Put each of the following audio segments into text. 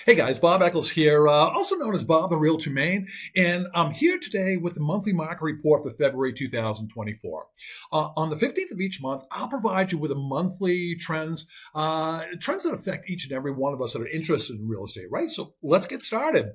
Hey guys, Bob Eccles here, also known as Bob the Realtor Maine, and I'm here today with the monthly market report for February 2024. On the 15th of each month, I'll provide you with a monthly trends that affect each and every one of us that are interested in real estate, right? So let's get started.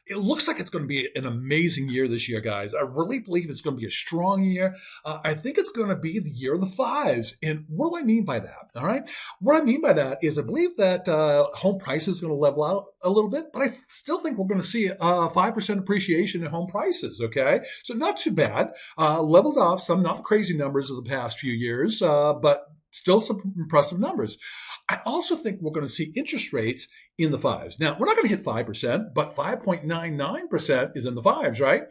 It looks like it's going to be an amazing year this year, guys. I really believe it's going to be a strong year. I think it's going to be the year of the fives. And what do I mean by that? All right. What I mean by that is I believe that home prices are going to level out a little bit, but I still think we're going to see 5% appreciation in home prices. Okay. So not too bad. Leveled off some not crazy numbers of the past few years, but still some impressive numbers. I also think we're going to see interest rates in the fives. Now, we're not going to hit 5%, but 5.99% is in the fives, right?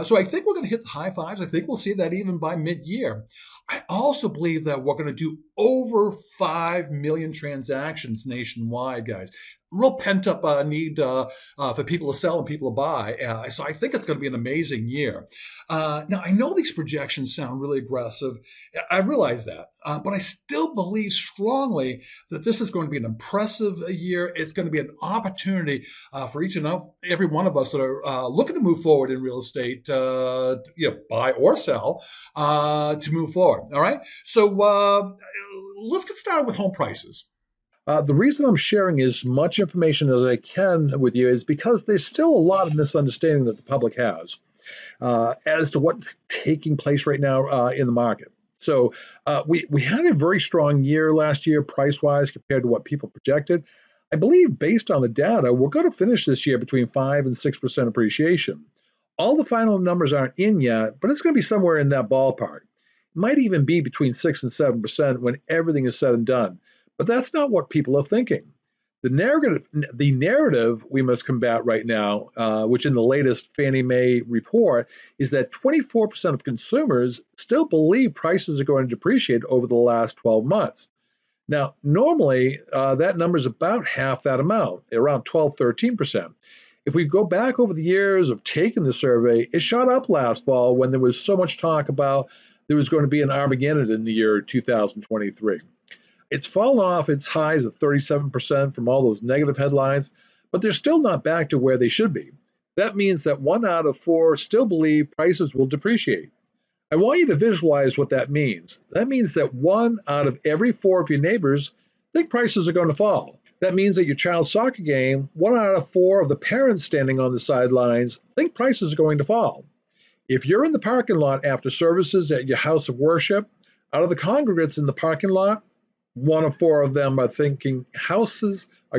So I think we're going to hit the high fives. I think we'll see that even by mid-year. I also believe that we're going to do over 5 million transactions nationwide, guys. Real pent up need for people to sell and people to buy. So I think it's going to be an amazing year. Now, I know these projections sound really aggressive. I realize that. But I still believe strongly that this is going to be an impressive year. It's going to be an opportunity for each and every one of us that are looking to move forward in real estate, buy or sell, to move forward. All right. So let's get started with home prices. The reason I'm sharing as much information as I can with you is because there's still a lot of misunderstanding that the public has as to what's taking place right now in the market. So we had a very strong year last year, price-wise, compared to what people projected. I believe, based on the data, we're going to finish this year between 5 and 6% appreciation. All the final numbers aren't in yet, but it's going to be somewhere in that ballpark. It might even be between 6 and 7% when everything is said and done. But that's not what people are thinking. The narrative we must combat right now, which in the latest Fannie Mae report, is that 24% of consumers still believe prices are going to depreciate over the last 12 months. Now, normally, that number is about half that amount, around 12, 13%. If we go back over the years of taking the survey, it shot up last fall when there was so much talk about there was going to be an Armageddon in the year 2023. It's fallen off its highs of 37% from all those negative headlines, but they're still not back to where they should be. That means that 1 out of 4 still believe prices will depreciate. I want you to visualize what that means. That means that 1 out of every 4 of your neighbors think prices are going to fall. That means that your child's soccer game, 1 out of 4 of the parents standing on the sidelines think prices are going to fall. If you're in the parking lot after services at your house of worship, out of the congregants in the parking lot, 1 of 4 of them are thinking house prices are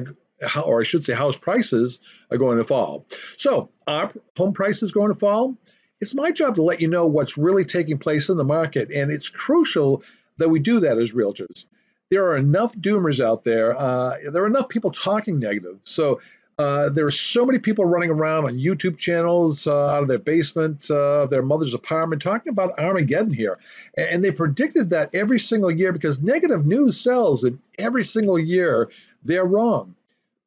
going to fall. So, are home prices going to fall? It's my job to let you know what's really taking place in the market, and it's crucial that we do that as realtors. There are enough doomers out there. There are enough people talking negative. So there are so many people running around on YouTube channels out of their basement, their mother's apartment, talking about Armageddon here. And they predicted that every single year because negative news sells, and every single year they're wrong.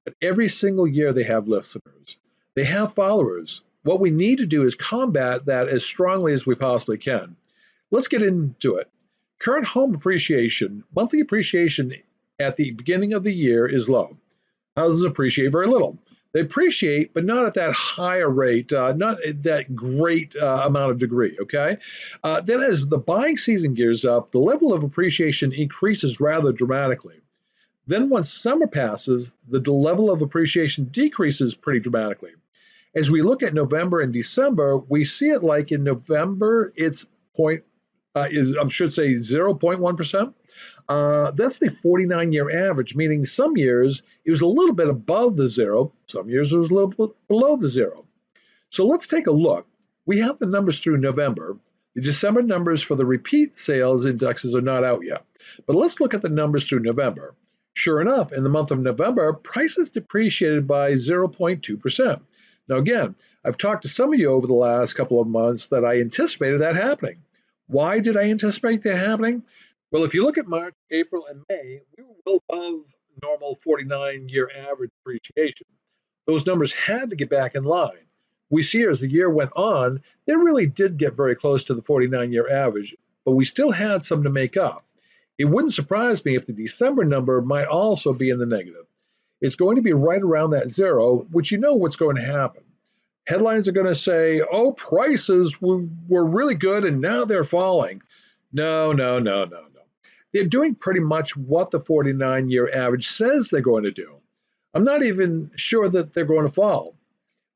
But every single year they have listeners, they have followers. What we need to do is combat that as strongly as we possibly can. Let's get into it. Current home appreciation, monthly appreciation at the beginning of the year is low. Houses appreciate very little. They appreciate, but not at that higher rate, not at that great amount of degree, okay? Then as the buying season gears up, the level of appreciation increases rather dramatically. Then once summer passes, the level of appreciation decreases pretty dramatically. As we look at November and December, we see it like in November, it's I should say 0.1%. That's the 49-year average, meaning some years it was a little bit above the zero, some years it was a little bit below the zero. So let's take a look. We have the numbers through November. The December numbers for the repeat sales indexes are not out yet. But let's look at the numbers through November. Sure enough, in the month of November, prices depreciated by 0.2%. Now again, I've talked to some of you over the last couple of months that I anticipated that happening. Why did I anticipate that happening? Well, if you look at March, April, and May, we were well above normal 49-year average appreciation. Those numbers had to get back in line. We see as the year went on, they really did get very close to the 49-year average, but we still had some to make up. It wouldn't surprise me if the December number might also be in the negative. it's going to be right around that zero, which you know what's going to happen. Headlines are going to say, oh, prices were really good and now they're falling. No, no, no, no, no. They're doing pretty much what the 49-year average says they're going to do. I'm not even sure that they're going to fall.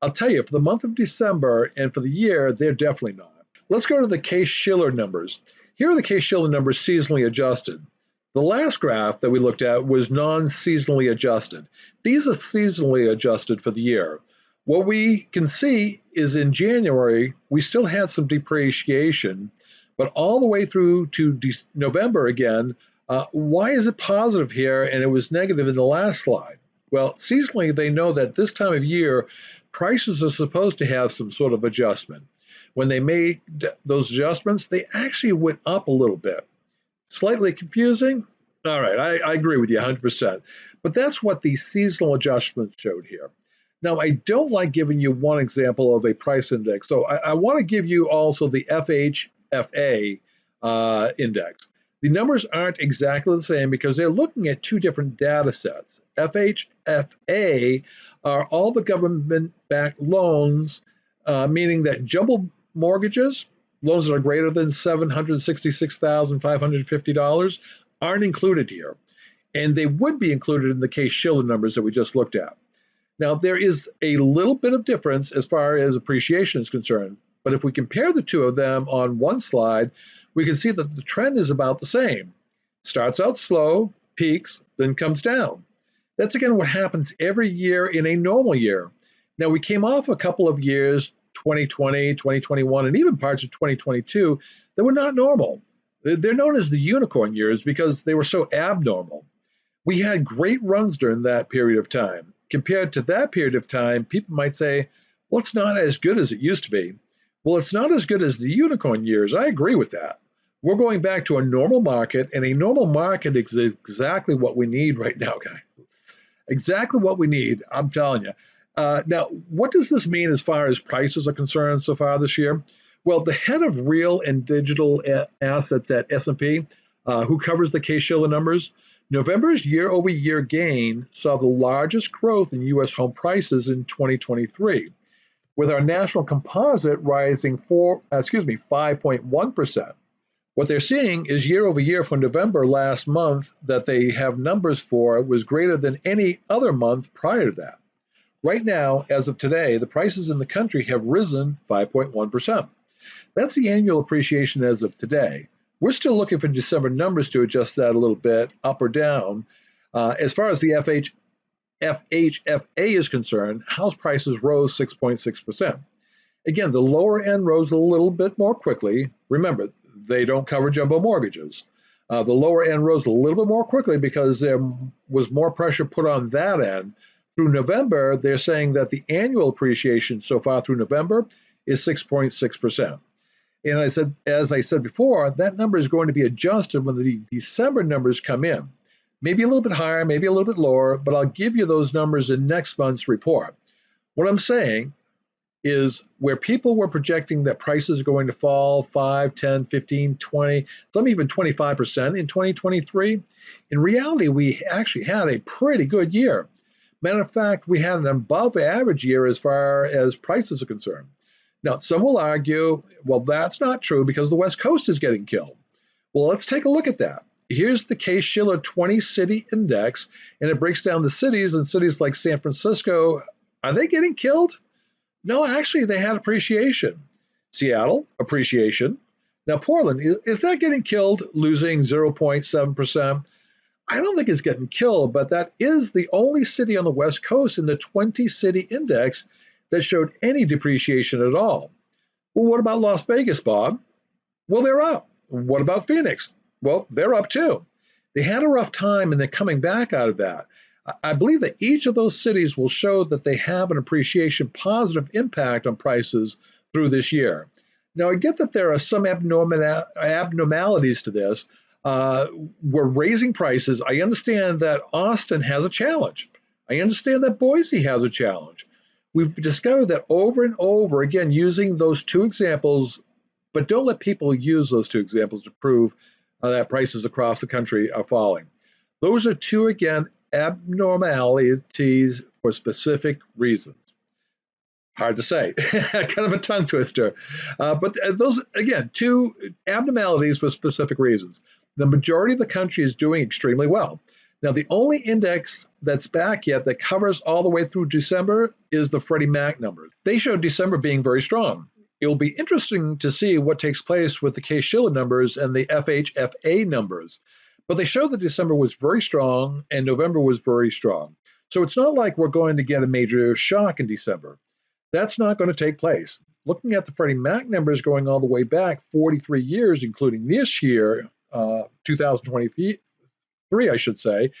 I'll tell you, for the month of December and for the year, they're definitely not. Let's go to the Case-Shiller numbers. Here are the Case-Shiller numbers seasonally adjusted. The last graph that we looked at was non-seasonally adjusted. These are seasonally adjusted for the year. What we can see is in January, we still had some depreciation, but all the way through to November again, why is it positive here and it was negative in the last slide? Well, seasonally, they know that this time of year, prices are supposed to have some sort of adjustment. When they made those adjustments, they actually went up a little bit. Slightly confusing? All right, I agree with you 100%. But that's what the seasonal adjustments showed here. Now, I don't like giving you one example of a price index, so I want to give you also the FHFA index. The numbers aren't exactly the same because they're looking at two different data sets. FHFA are all the government-backed loans, meaning that jumbo mortgages, loans that are greater than $766,550, aren't included here. And they would be included in the Case-Shiller numbers that we just looked at. Now, there is a little bit of difference as far as appreciation is concerned, but if we compare the two of them on one slide, we can see that the trend is about the same. Starts out slow, peaks, then comes down. That's again what happens every year in a normal year. Now, we came off a couple of years, 2020, 2021, and even parts of 2022, that were not normal. They're known as the unicorn years because they were so abnormal. We had great runs during that period of time. Compared to that period of time, people might say, well, it's not as good as it used to be. Well, it's not as good as the unicorn years. I agree with that. We're going back to a normal market, and a normal market is exactly what we need right now, guys. Exactly what we need, I'm telling you. Now, what does this mean as far as prices are concerned so far this year? Well, the head of real and digital assets at S&P, who covers the Case-Shiller numbers, November's year-over-year gain saw the largest growth in U.S. home prices in 2023, with our national composite rising 5.1%. What they're seeing is year-over-year from November last month that they have numbers for was greater than any other month prior to that. Right now, as of today, the prices in the country have risen 5.1%. That's the annual appreciation as of today. We're still looking for December numbers to adjust that a little bit, up or down. As far as the FHFA is concerned, house prices rose 6.6%. Again, the lower end rose a little bit more quickly. Remember, they don't cover jumbo mortgages. The lower end rose a little bit more quickly because there was more pressure put on that end. Through November, they're saying that the annual appreciation so far through November is 6.6%. And as I said before, that number is going to be adjusted when the December numbers come in. Maybe a little bit higher, maybe a little bit lower, but I'll give you those numbers in next month's report. What I'm saying is where people were projecting that prices are going to fall 5, 10, 15, 20, some even 25% in 2023, in reality, we actually had a pretty good year. Matter of fact, we had an above average year as far as prices are concerned. Now, some will argue, well, that's not true because the West Coast is getting killed. Well, let's take a look at that. Here's the Case-Shiller 20-city index, and it breaks down the cities, and cities like San Francisco, are they getting killed? No, actually, they had appreciation. Seattle, appreciation. Now, Portland, is that getting killed, losing 0.7%? I don't think it's getting killed, but that is the only city on the West Coast in the 20-city index that showed any depreciation at all. Well, what about Las Vegas, Bob? Well, they're up. What about Phoenix? Well, they're up too. They had a rough time and they're coming back out of that. I believe that each of those cities will show that they have an appreciation positive impact on prices through this year. Now, I get that there are some abnormalities to this. We're raising prices. I understand that Austin has a challenge. I understand that Boise has a challenge. We've discovered that over and over again using those two examples, but don't let people use those two examples to prove that prices across the country are falling. Those are two, again, abnormalities for specific reasons. Hard to say, kind of a tongue twister. But those, again, two abnormalities for specific reasons. The majority of the country is doing extremely well. Now, the only index that's back yet that covers all the way through December is the Freddie Mac numbers. They show December being very strong. It will be interesting to see what takes place with the Case-Shiller numbers and the FHFA numbers. But they show that December was very strong and November was very strong. So it's not like we're going to get a major shock in December. That's not going to take place. Looking at the Freddie Mac numbers going all the way back 43 years, including this year, 2023, I should say,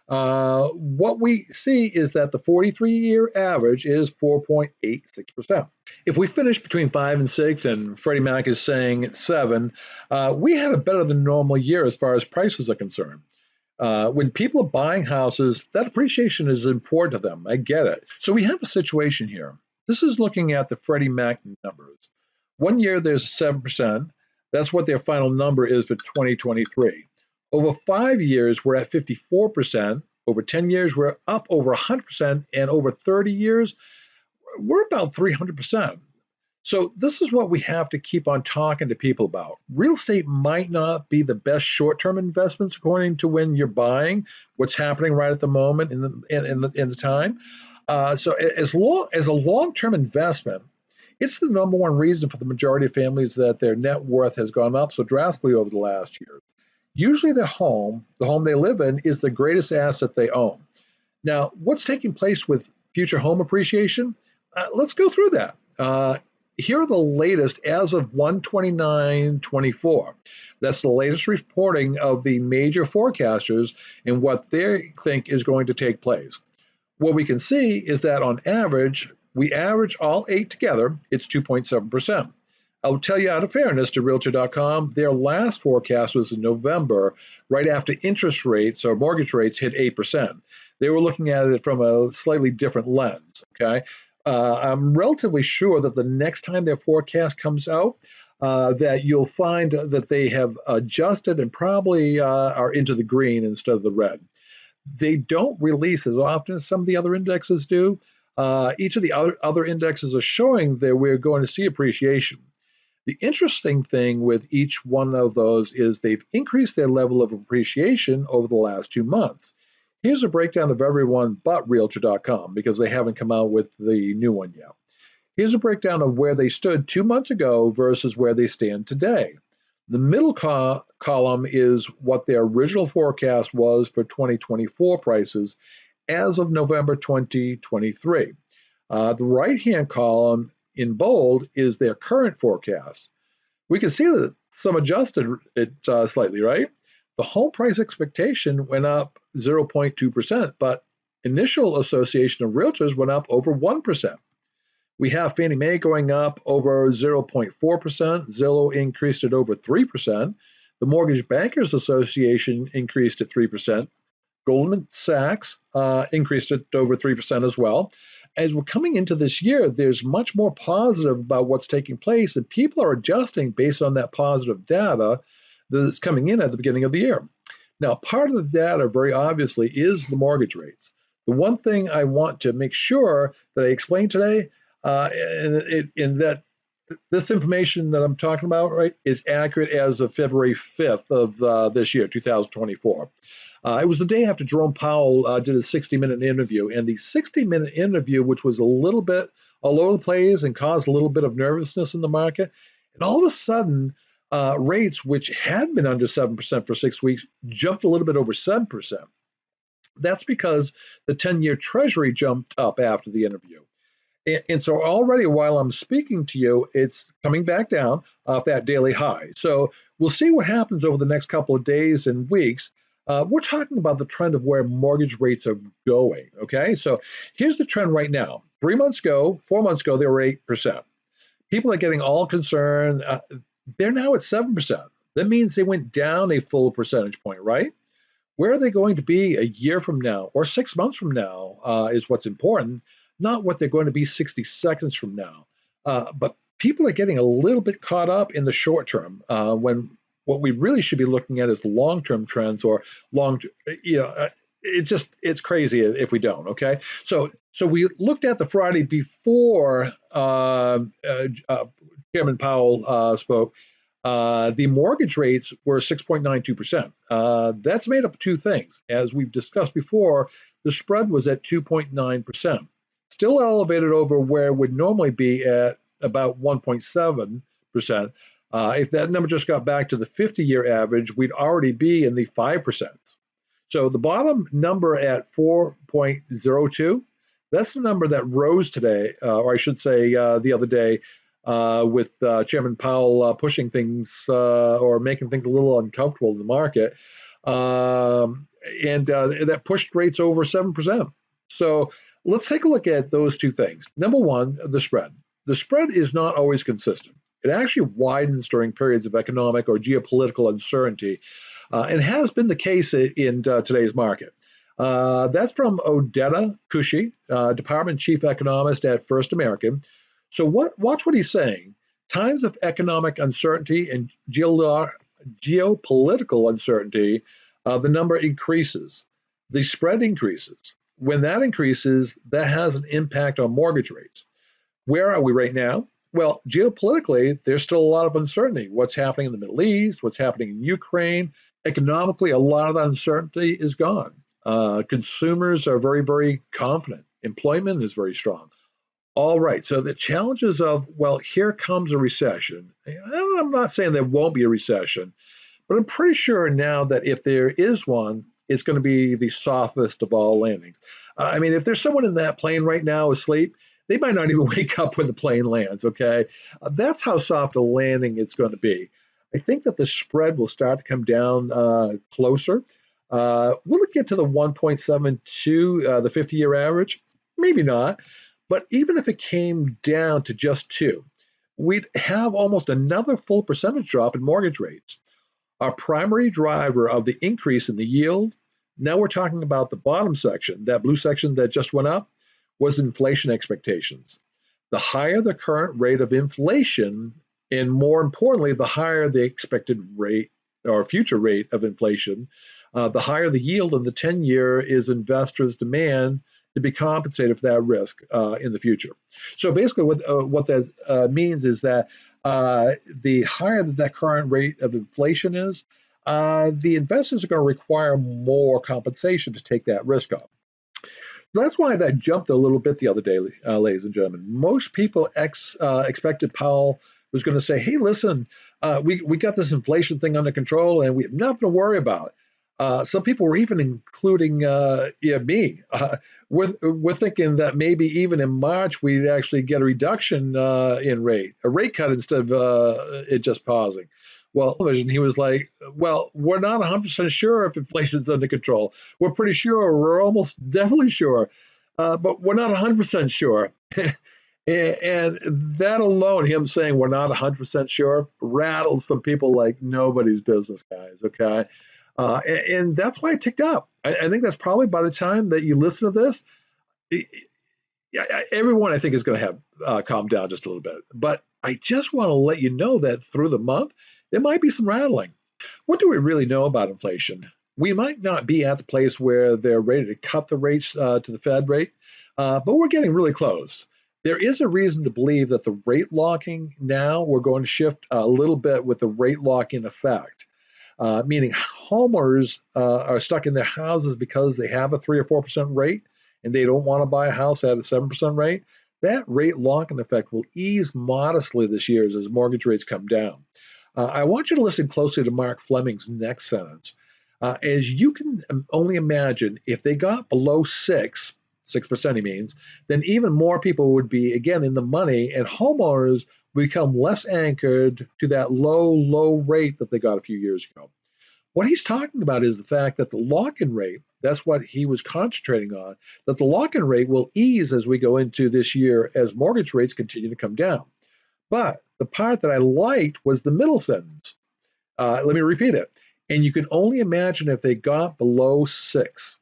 what we see is that the 43-year average is 4.86%. If we finish between 5 and 6, and Freddie Mac is saying 7, we had a better than normal year as far as prices are concerned. When people are buying houses, that appreciation is important to them. I get it. So we have a situation here. This is looking at the Freddie Mac numbers. 1 year, there's 7%. That's what their final number is for 2023. Over 5 years, we're at 54%. Over 10 years, we're up over 100%. And over 30 years, we're about 300%. So this is what we have to keep on talking to people about. Real estate might not be the best short-term investments according to when you're buying, what's happening right at the moment in the time. So as a long-term investment, it's the number one reason for the majority of families that their net worth has gone up so drastically over the last year. Usually their home, the home they live in, is the greatest asset they own. Now, what's taking place with future home appreciation? Let's go through that. Here are the latest as of 1/29/24. That's the latest reporting of the major forecasters and what they think is going to take place. What we can see is that on average, we average all 8 together, it's 2.7%. I'll tell you out of fairness to Realtor.com, their last forecast was in November, right after interest rates or mortgage rates hit 8%. They were looking at it from a slightly different lens, okay? I'm relatively sure that the next time their forecast comes out, that you'll find that they have adjusted and probably are into the green instead of the red. They don't release as often as some of the other indexes do. Each of the other indexes are showing that we're going to see appreciation. The interesting thing with each one of those is they've increased their level of appreciation over the last 2 months. Here's a breakdown of everyone but Realtor.com because they haven't come out with the new one yet. Here's a breakdown of where they stood 2 months ago versus where they stand today. The middle column is what their original forecast was for 2024 prices as of November 2023. The right-hand column in bold is their current forecast. We can see that some adjusted it slightly, right? The home price expectation went up 0.2%, but initial association of realtors went up over 1%. We have Fannie Mae going up over 0.4%. Zillow increased it over 3%. The Mortgage Bankers Association increased at 3%. Goldman Sachs increased it over 3% as well. As we're coming into this year, there's much more positive about what's taking place, and people are adjusting based on that positive data that's coming in at the beginning of the year. Now, part of the data, very obviously, is the mortgage rates. The one thing I want to make sure that I explain today, in that this information that I'm talking about, right, is accurate as of February 5th of this year, 2024. It was the day after Jerome Powell did a 60-minute interview, and the 60-minute interview, which was a little bit all over the place and caused a little bit of nervousness in the market, and all of a sudden, rates, which had been under 7% for 6 weeks, jumped a little bit over 7%. That's because the 10-year Treasury jumped up after the interview. And so already while I'm speaking to you, it's coming back down off that daily high. So we'll see what happens over the next couple of days and weeks. We're talking about the trend of where mortgage rates are going, okay? So here's the trend right now. 4 months ago, they were 8%. People are getting all concerned. They're now at 7%. That means they went down a full percentage point, right? Where are they going to be a year from now or 6 months from now is what's important, not what they're going to be 60 seconds from now. But people are getting a little bit caught up in the short term when what we really should be looking at is long-term trends or it's crazy if we don't. Okay, so we looked at the Friday before Chairman Powell spoke. The mortgage rates were 6.92%. That's made up of two things. As we've discussed before, the spread was at 2.9%, still elevated over where it would normally be at about 1.7%. If that number just got back to the 50-year average, we'd already be in the 5%. So the bottom number at 4.02, that's the number that rose today, or I should say the other day, with Chairman Powell pushing things or making things a little uncomfortable in the market. And that pushed rates over 7%. So let's take a look at those two things. Number one, the spread. The spread is not always consistent. It actually widens during periods of economic or geopolitical uncertainty, and has been the case in today's market. That's from Odetta Kushi, Department Chief Economist at First American. So watch what he's saying. Times of economic uncertainty and geopolitical uncertainty, the number increases. The spread increases. When that increases, that has an impact on mortgage rates. Where are we right now? Well, geopolitically, there's still a lot of uncertainty. What's happening in the Middle East, what's happening in Ukraine. Economically, a lot of that uncertainty is gone. Consumers are very, very confident. Employment is very strong. All right, so the challenges of, well, here comes a recession. I'm not saying there won't be a recession, but I'm pretty sure now that if there is one, it's going to be the softest of all landings. I mean, if there's someone in that plane right now asleep, they might not even wake up when the plane lands, okay? That's how soft a landing it's going to be. I think that the spread will start to come down closer. Will it get to the 1.72, the 50-year average? Maybe not. But even if it came down to just 2, we'd have almost another full percentage drop in mortgage rates. Our primary driver of the increase in the yield, now we're talking about the bottom section, that blue section that just went up, was inflation expectations. The higher the current rate of inflation, and more importantly, the higher the expected rate or future rate of inflation, the higher the yield in the 10-year is investors' demand to be compensated for that risk in the future. So basically what that means is that the higher that current rate of inflation is, the investors are going to require more compensation to take that risk on. That's why that jumped a little bit the other day, ladies and gentlemen. Most people expected Powell was going to say, hey, listen, we got this inflation thing under control and we have nothing to worry about. Some people were even including me. We're thinking that maybe even in March we'd actually get a reduction in rate, a rate cut instead of it just pausing. Well, he was like, well, we're not 100% sure if inflation's under control. We're pretty sure. We're almost definitely sure. But we're not 100% sure. And that alone, him saying we're not 100% sure, rattles some people like nobody's business, guys, okay? And that's why it ticked up. I think that's probably by the time that you listen to this, everyone I think is going to have calmed down just a little bit. But I just want to let you know that through the month, there might be some rattling. What do we really know about inflation? We might not be at the place where they're ready to cut the rates to the Fed rate, but we're getting really close. There is a reason to believe that the rate locking now, we're going to shift a little bit with the rate lock in effect, meaning homeowners are stuck in their houses because they have a 3 or 4% rate and they don't want to buy a house at a 7% rate. That rate lock-in effect will ease modestly this year as mortgage rates come down. I want you to listen closely to Mark Fleming's next sentence. As you can only imagine, if they got below 6% he means, then even more people would be, again, in the money, and homeowners become less anchored to that low rate that they got a few years ago. What he's talking about is the fact that the lock-in rate, that's what he was concentrating on, that the lock-in rate will ease as we go into this year as mortgage rates continue to come down. But the part that I liked was the middle sentence. Let me repeat it. And you can only imagine if they got below 6.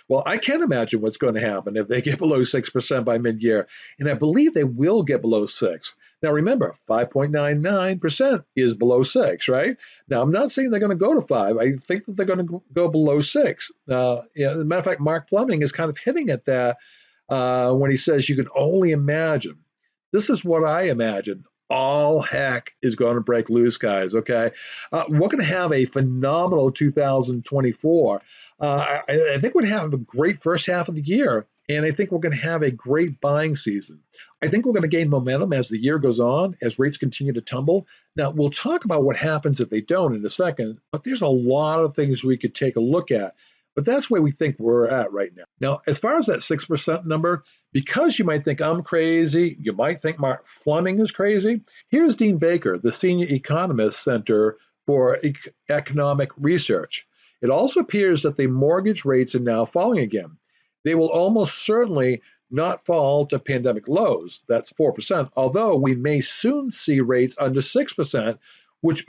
Well, I can't imagine what's going to happen if they get below 6% by mid-year. And I believe they will get below 6. Now remember, 5.99% is below 6, right? Now I'm not saying they're going to go to 5. I think that they're going to go below 6. As a matter of fact, Mark Fleming is kind of hinting at that when he says you can only imagine. This is what I imagine. All heck is going to break loose, guys. Okay, we're going to have a phenomenal 2024. I think we're going to have a great first half of the year, and I think we're going to have a great buying season. I think we're going to gain momentum as the year goes on, as rates continue to tumble. Now, we'll talk about what happens if they don't in a second, but there's a lot of things we could take a look at. But that's where we think we're at right now. Now, as far as that 6% number, because you might think I'm crazy, you might think Mark Fleming is crazy, here's Dean Baker, the Senior Economist Center for Economic Research. It also appears that the mortgage rates are now falling again. They will almost certainly not fall to pandemic lows, that's 4%, although we may soon see rates under 6%, which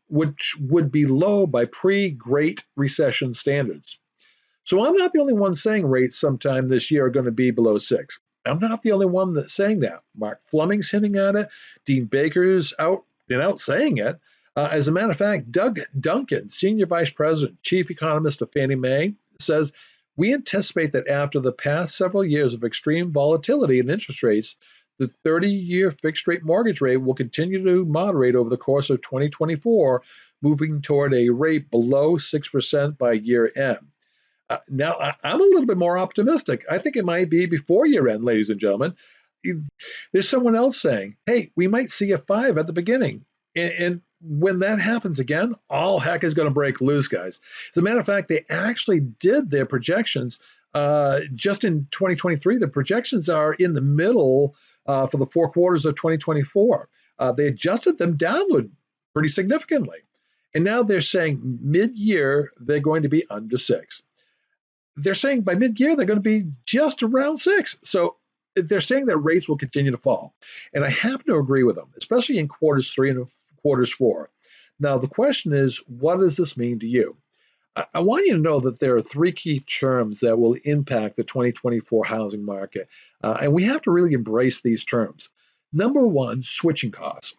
would be low by pre-Great Recession standards. So I'm not the only one saying rates sometime this year are going to be below 6. I'm not the only one that's saying that. Mark Fleming's hinting at it. Dean Baker's out saying it. As a matter of fact, Doug Duncan, Senior Vice President, Chief Economist of Fannie Mae, says, we anticipate that after the past several years of extreme volatility in interest rates, the 30-year fixed rate mortgage rate will continue to moderate over the course of 2024, moving toward a rate below 6% by year end. Now, I'm a little bit more optimistic. I think it might be before year end, ladies and gentlemen. There's someone else saying, hey, we might see a 5 at the beginning. And when that happens again, all heck is going to break loose, guys. As a matter of fact, they actually did their projections just in 2023. The projections are in the middle for the 4 quarters of 2024. They adjusted them downward pretty significantly. And now they're saying mid-year, they're going to be under 6. They're saying by mid-year, they're going to be just around 6. So they're saying that rates will continue to fall. And I happen to agree with them, especially in quarters 3 and quarters 4. Now, the question is, what does this mean to you? I want you to know that there are 3 key terms that will impact the 2024 housing market. And we have to really embrace these terms. Number 1, switching costs.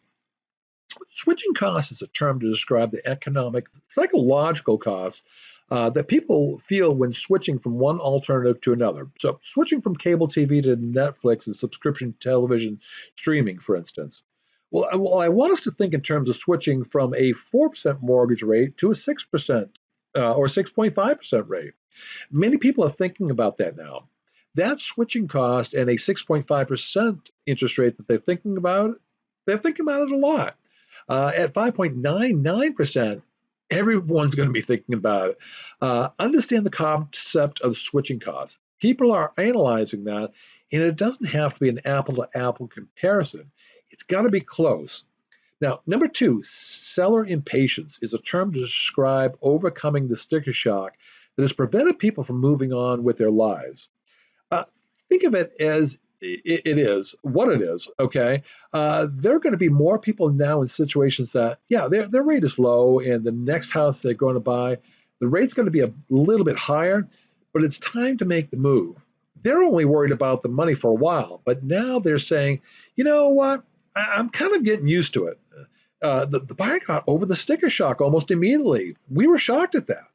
Switching costs is a term to describe the economic, psychological costs that people feel when switching from one alternative to another. So switching from cable TV to Netflix and subscription television streaming, for instance. Well, I want us to think in terms of switching from a 4% mortgage rate to a 6% or 6.5% rate. Many people are thinking about that now. That switching cost and a 6.5% interest rate that they're thinking about it a lot. At 5.99%, everyone's going to be thinking about it. Understand the concept of switching costs. People are analyzing that, and it doesn't have to be an apple-to-apple comparison. It's got to be close. Now, number 2, seller impatience is a term to describe overcoming the sticker shock that has prevented people from moving on with their lives. Think of it as it is what it is, okay? There are going to be more people now in situations that, yeah, their rate is low, and the next house they're going to buy, the rate's going to be a little bit higher, but it's time to make the move. They're only worried about the money for a while, but now they're saying, you know what? I'm kind of getting used to it. The buyer got over the sticker shock almost immediately. We were shocked at that.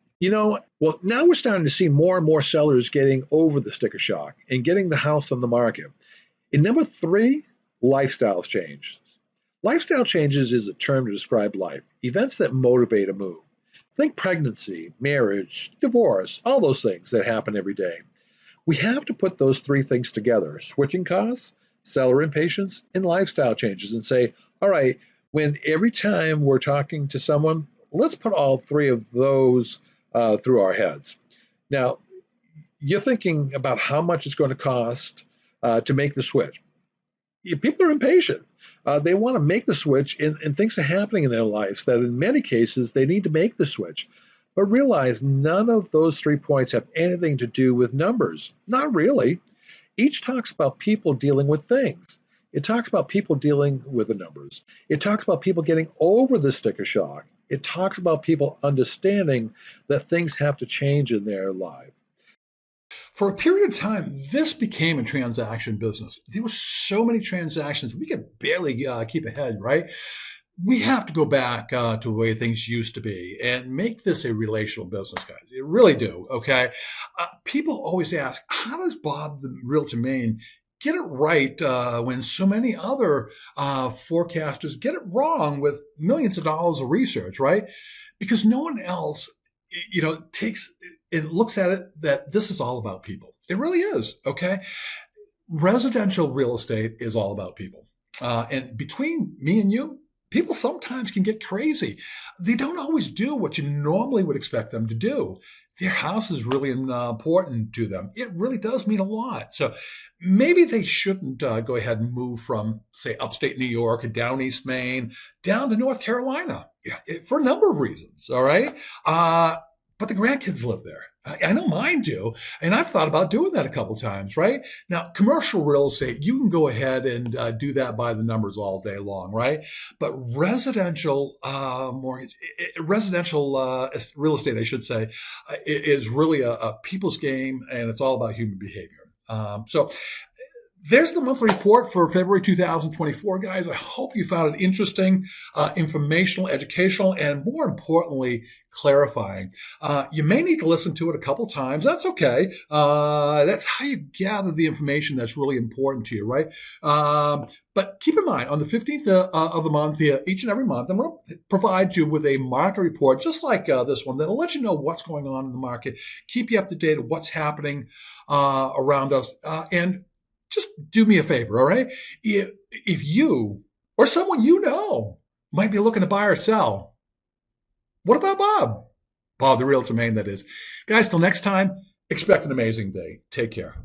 Well, now we're starting to see more and more sellers getting over the sticker shock and getting the house on the market. And number 3, lifestyle change. Lifestyle changes is a term to describe life, events that motivate a move. Think pregnancy, marriage, divorce, all those things that happen every day. We have to put those 3 things together, switching costs, seller impatience, and lifestyle changes, and say, all right, when every time we're talking to someone, let's put all 3 of those through our heads. Now, you're thinking about how much it's going to cost to make the switch. People are impatient. They want to make the switch, and things are happening in their lives that in many cases they need to make the switch. But realize none of those 3 points have anything to do with numbers. Not really. Each talks about people dealing with things. It talks about people dealing with the numbers. It talks about people getting over the sticker shock. It talks about people understanding that things have to change in their life. For a period of time, this became a transaction business. There were so many transactions, we could barely keep ahead, right? We have to go back to the way things used to be and make this a relational business, guys. You really do, okay? People always ask, how does Bob the Realtor Maine get it right when so many other forecasters get it wrong with millions of dollars of research, right? Because no one else, takes it looks at it that this is all about people. It really is, okay? Residential real estate is all about people. And between me and you, people sometimes can get crazy. They don't always do what you normally would expect them to do. Their house is really important to them. It really does mean a lot. So maybe they shouldn't go ahead and move from, say, upstate New York or down East Maine down to North Carolina, for a number of reasons. All right. But the grandkids live there. I know mine do. And I've thought about doing that a couple times, right? Now, commercial real estate, you can go ahead and do that by the numbers all day long, right? But residential real estate, I should say, is really a people's game, and it's all about human behavior. So there's the monthly report for February 2024, guys. I hope you found it interesting, informational, educational, and more importantly, clarifying. You may need to listen to it a couple times. That's okay. That's how you gather the information that's really important to you, right? But keep in mind, on the 15th of the month, each and every month, I'm going to provide you with a market report, just like this one, that'll let you know what's going on in the market, keep you up to date on what's happening around us, and just do me a favor, all right? If you or someone you know might be looking to buy or sell, what about Bob? Bob the Realtor Maine, that is. Guys, till next time, expect an amazing day. Take care.